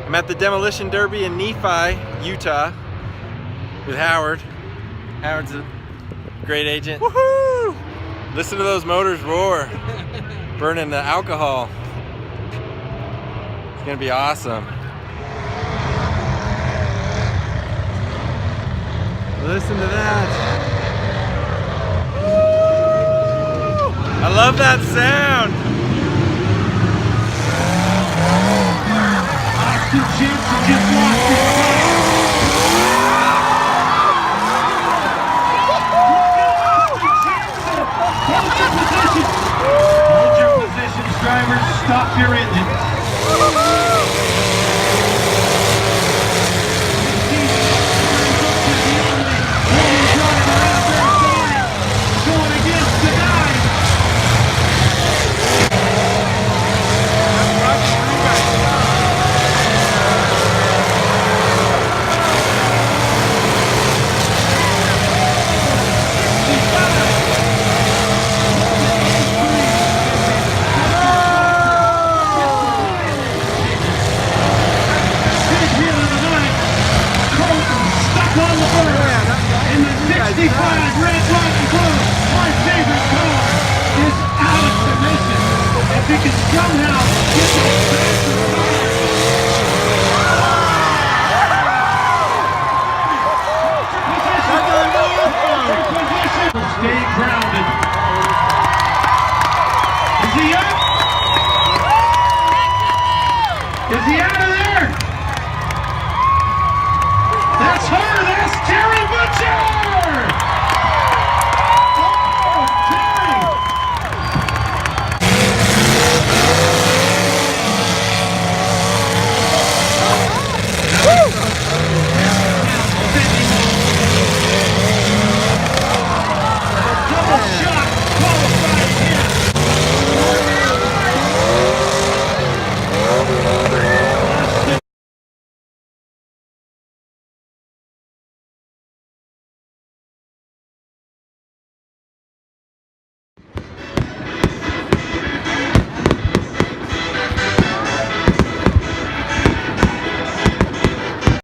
I'm at the Demolition Derby in Nephi, Utah, with Howard. Howard's a great agent. Woohoo! Listen to those motors roar, burning the alcohol. It's gonna be awesome. Listen to that. I love that sound. Austin Jensen just lost his spot. Hold your positions, drivers. Stop your engines. Going against the dive. In the 65 Red Rocky Road, my favorite car is out of submission. If he can somehow get those stay grounded. Is he up? Is he out of there? That's her! That's Terry Butcher!